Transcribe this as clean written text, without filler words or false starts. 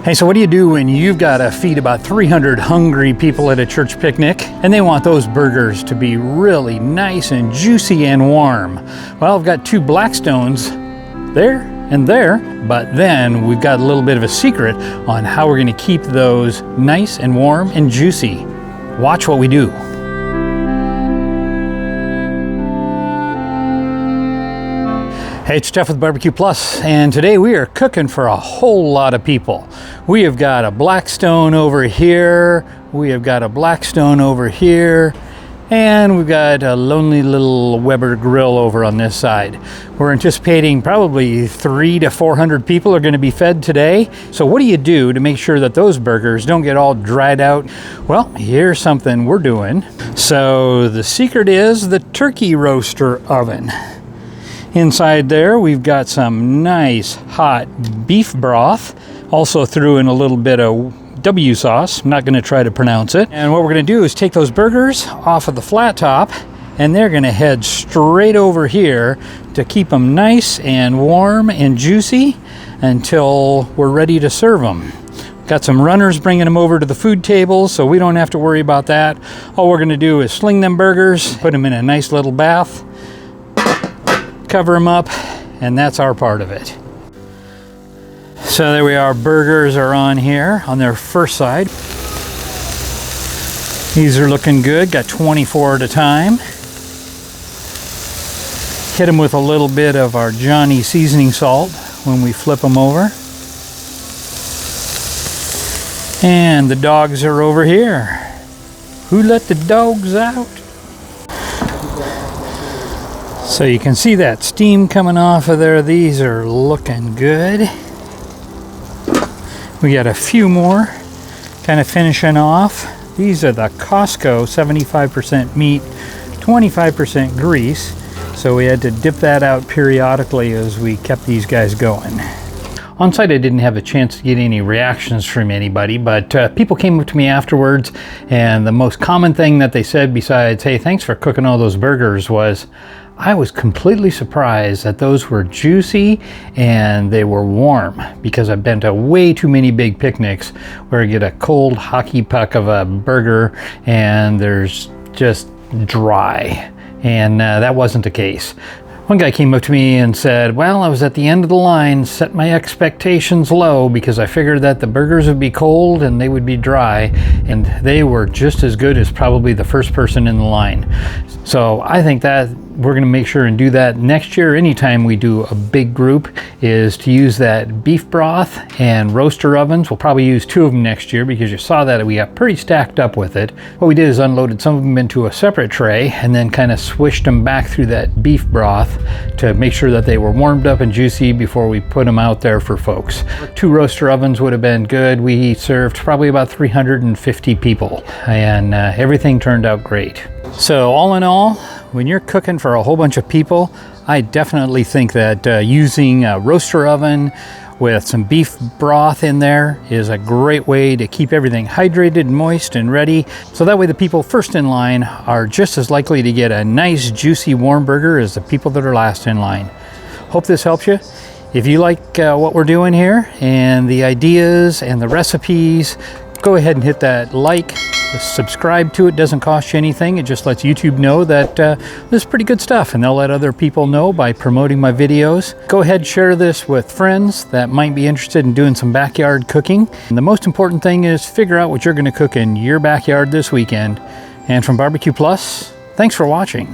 Hey, so what do you do when you've got to feed about 300 hungry people at a church picnic and they want those burgers to be really nice and juicy and warm? Well, I've got two Blackstones there and there, but then we've got a little bit of a secret on how we're going to keep those nice and warm and juicy. Watch what we do. Hey, it's Jeff with Barbecue Plus, and today we are cooking for a whole lot of people. We have got a Blackstone over here, we have got a Blackstone over here, and we've got a lonely little Weber grill over on this side. We're anticipating probably 300 to 400 people are going to be fed today. So what do you do to make sure that those burgers don't get all dried out? Well, here's something we're doing. So the secret is the turkey roaster oven. Inside there, we've got some nice hot beef broth. Also threw in a little bit of W sauce. I'm not going to try to pronounce it. And what we're going to do is take those burgers off of the flat top, and they're going to head straight over here to keep them nice and warm and juicy until we're ready to serve them. Got some runners bringing them over to the food table, so we don't have to worry about that. All we're going to do is sling them burgers, put them in a nice little bath, cover them up, and that's our part of it. So there we are, burgers are on here on their first side. These are looking good, got 24 at a time. Hit them with a little bit of our Johnny seasoning salt when we flip them over. And the dogs are over here. Who let the dogs out? So you can see that steam coming off of there. These are looking good. We got a few more kind of finishing off. These are the Costco 75% meat, 25% grease. So we had to dip that out periodically as we kept these guys going. On site, I didn't have a chance to get any reactions from anybody, but people came up to me afterwards, and the most common thing that they said besides, hey, thanks for cooking all those burgers, was, I was completely surprised that those were juicy and they were warm, because I've been to way too many big picnics where I get a cold hockey puck of a burger and there's just dry, and that wasn't the case. One guy came up to me and said, well, I was at the end of the line, set my expectations low because I figured that the burgers would be cold and they would be dry, and they were just as good as probably the first person in the line. So I think that we're going to make sure and do that next year. Anytime we do a big group, is to use that beef broth and roaster ovens. We'll probably use 2 of them next year because you saw that we got pretty stacked up with it. What we did is unloaded some of them into a separate tray and then kind of swished them back through that beef broth to make sure that they were warmed up and juicy before we put them out there for folks. 2 roaster ovens would have been good. We served probably about 350 people, and everything turned out great. So all in all, when you're cooking for a whole bunch of people, I definitely think that using a roaster oven with some beef broth in there is a great way to keep everything hydrated, moist, and ready. So that way the people first in line are just as likely to get a nice, juicy, warm burger as the people that are last in line. Hope this helps you. If you like what we're doing here and the ideas and the recipes, go ahead and hit that like. Subscribe to it. Doesn't cost you anything. It just lets YouTube know that this is pretty good stuff, and they'll let other people know by promoting my videos. Go ahead, share this with friends that might be interested in doing some backyard cooking. And the most important thing is figure out what you're going to cook in your backyard this weekend. And from Barbecue Plus, thanks for watching.